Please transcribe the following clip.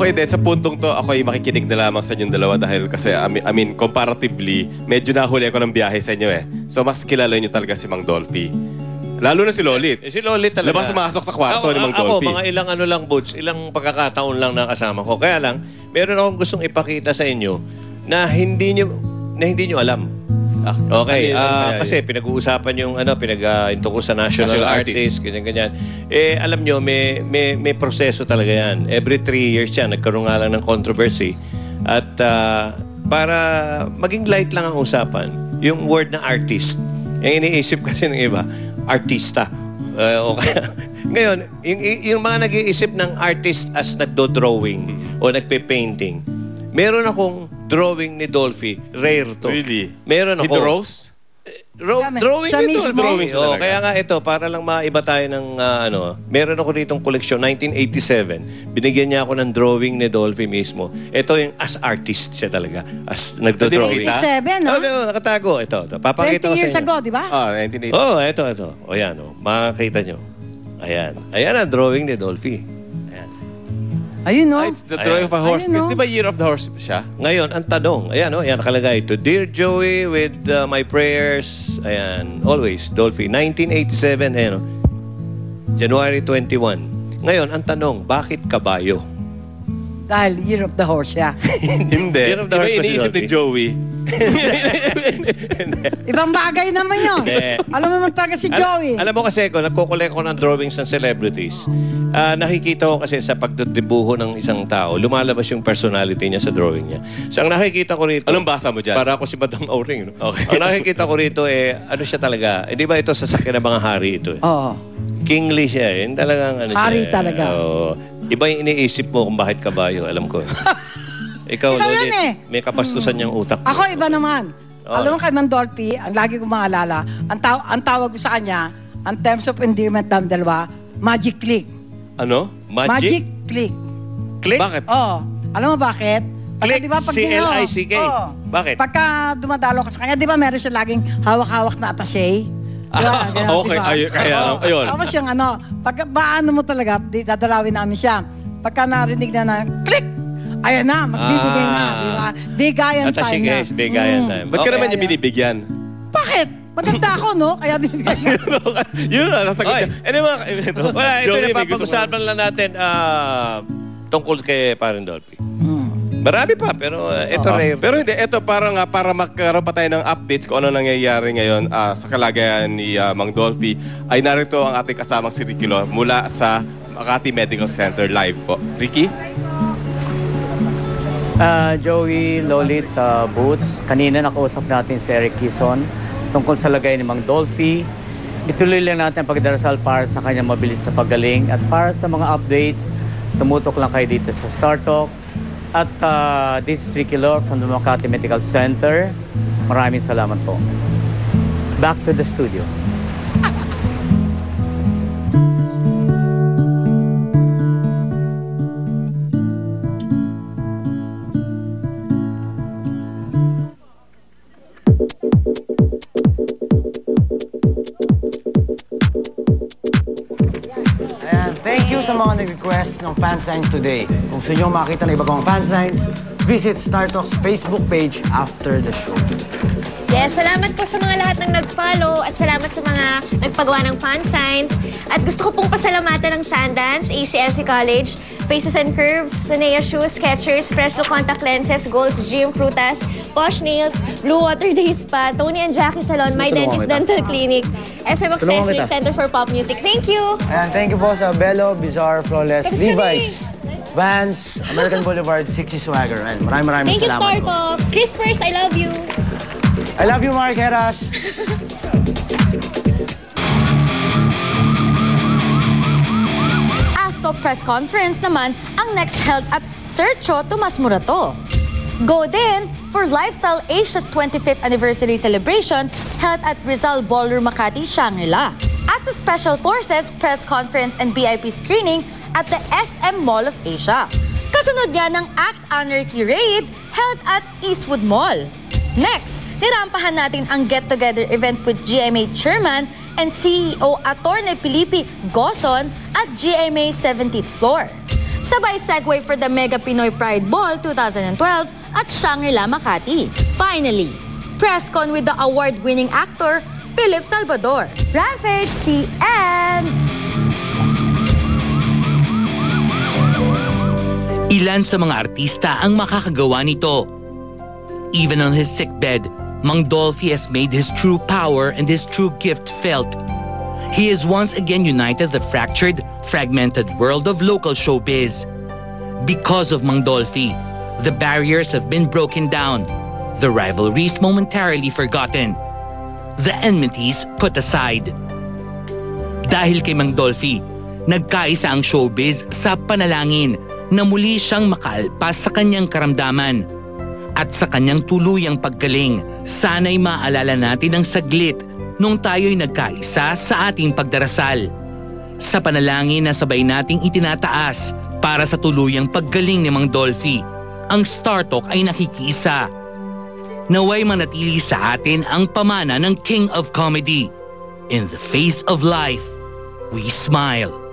hindi, sa puntong to, ako'y makikinig na lamang sa inyong dalawa dahil kasi, I mean, comparatively, medyo nahuli ako ng biyahe sa inyo eh. So, mas kilala nyo talaga si Mang Dolphy. Lalo na si Lolit. Si Lolit talaga. Labas sumasok sa kwarto ni Mang Ako, Dolphy. mga ilang ano lang, Butch, ilang pagkakataon lang nakasama ko. Kaya lang, meron akong gustong ipakita sa inyo na hindi nyo alam. Okay, kasi pinag-uusapan yung yung tungkol sa national artist, ganyan-ganyan. Alam nyo, may proseso talaga yan. Every 3 years yan, nagkaroon nga lang ng controversy. At para maging light lang ang usapan, yung word na artist, yung iniisip kasi ng iba, artista. Okay. Ngayon, yung mga nag-iisip ng artist as nagdo-drawing o nagpe-painting, meron akong drawing ni Dolphy. Rare to. Really? Meron ako. With Rose? Drawing siya ni mismo? Dolphy. Drawing Kaya nga ito, para lang maiba tayo ng meron ako ditong koleksyon, 1987. Binigyan niya ako ng drawing ni Dolphy mismo. Ito yung as artist siya talaga. As nagdo-drawing. 87, no? Nakatago. Ito. Papakita 20 ko sa years inyo. ago, di ba? Ah, 1980. Ito. O yan, makakita nyo. Ayan. Ayan ang drawing ni Dolphy. Ayan. Ayun, no? It's the drawing of a horse. Ayun, no? Di ba Year of the Horse siya? Ngayon, ang tanong, ayan nakalagay. To Dear Joey with my prayers, ayan, always, Dolphy, 1987, ayan, January 21. Ngayon, ang tanong, bakit kabayo? Dahil Year of the Horse siya. Hindi. Year of the Di ba Horse ba si iniisip ni Dolphy? Joey? Ibang bagay naman yun. Hindi. Alam mo naman talaga si Joey. Alam mo kasi ko, nagkukulek ko ng drawings ng celebrities. Nakikita ko kasi sa pagdibuho ng isang tao, lumalabas yung personality niya sa drawing niya. So, ang nakikita ko rito... Anong basa mo dyan? Para ako si Madam Auring. No? Okay. Ang nakikita ko rito, ano siya talaga? Di ba ito sasakyan ng mga hari ito? Oo. Kingly siya. Yung talagang Hari siya, talaga. Iba yung iniisip mo kung bakit kabayo. Alam ko. Ikaw, Ikaw Lolit, yan eh. may kapastusan niyang utak. Ako iba naman. Alam mo kay Mang Dolphy, ang lagi kong maalala, ang tawag ko sa kanya, ang terms of endearment ng dalawa, magic click. Ano? Magic click. Click? Bakit? Oo. Alam mo bakit? Click, C-L-I-C-K. Oo. Bakit? Pagka dumadalo ka sa kanya, di ba meron siya laging hawak-hawak na attaché? Ganun, Okay, diba? kaya ayun. Tapos yung pagka baano mo talaga, dadalawin namin siya. Pagka narinig na click, ayan na, magbibigay na. Di ba? Bigayan time na. Bigayan time. Ba't ka naman niya binibigyan? Bakit? Maganda ako, no? Kaya binigay na. Yun na, nasagot Oy. niya. Ano yung mga... Wala, ito Joey, na may gusto ko- papag-usapan lang natin tungkol kay Parin Dolphy. Marami pa, pero ito rare. Pero hindi, ito para magkaroon pa tayo ng updates kung ano nangyayari ngayon sa kalagayan ni Mang Dolphy, ay narito ang ating kasamang si Ricky Lo mula sa Makati Medical Center live po. Ricky? Joey, Lolit, Boots, kanina nakausap natin si Eric Quezon tungkol sa lagay ni Mang Dolphy. Ituloy lang natin ang pagdarasal para sa kanyang mabilis na paggaling at para sa mga updates, tumutok lang kayo dito sa Star Talk. At this is Ricky Lo from the Makati Medical Center. Maraming salamat po. Back to the studio. Ayan, thank you sa mga nag-request ng fan signs today. Kung gusto nyo makita ng iba pang fan signs, visit StarTalk's Facebook page after the show. Yes, salamat po sa mga lahat ng nag-follow at salamat sa mga nagpagawa ng fan signs. At gusto ko pong pasalamatan ng Sundance, ACLC College, Faces and Curves, Sanea Shoes, Skechers, Fresh Look Contact Lenses, Gold's Gym, Frutas, Posh Nails, Blue Water Day Spa, Tony and Jackie Salon, My Dentist Dental Clinic, SM Accessories Center for Pop Music. Thank you! Ayan, thank you po sa Bello, Bizarre, Flawless, Tapos Levi's, Vans, American Boulevard, 60 Swagger. Ayan, maraming Thank you, salamat po. Startup! Chris Purse, I love you! I love you, Mark Heras. ASCO press conference naman ang next held at Sergio Tomas Morato. Go din for Lifestyle Asia's 25th anniversary celebration held at Rizal Ballroom Makati, Shangri-La. At sa Special Forces press conference and VIP screening at the SM Mall of Asia. Kasunod niya ng Axe Anarchy Raid held at Eastwood Mall. Next, nirampahan natin ang get-together event with GMA Chairman and CEO Atty. Felipe Gozon at GMA 17th floor. Sabay segue for the Mega Pinoy Pride Ball 2012 at Shangri-La Makati. Finally, press con with the award-winning actor Philip Salvador. Rampage, the end! Ilan sa mga artista ang makakagawa nito. Even on his sickbed, Mang Dolphy has made his true power and his true gift felt. He has once again united the fractured, fragmented world of local showbiz. Because of Mang Dolphy, the barriers have been broken down, the rivalries momentarily forgotten, the enmities put aside. Dahil kay Mang Dolphy, nagkaisa ang showbiz sa panalangin na muli siyang makaalpas sa kanyang karamdaman. At sa kanyang tuluyang paggaling, sana'y maalala natin ang saglit nung tayo'y nagkaisa sa ating pagdarasal. Sa panalangin na sabay nating itinataas para sa tuluyang paggaling ni Mang Dolphy, ang Star Talk ay nakikiisa. Naway manatili sa atin ang pamana ng King of Comedy. In the face of life, we smile.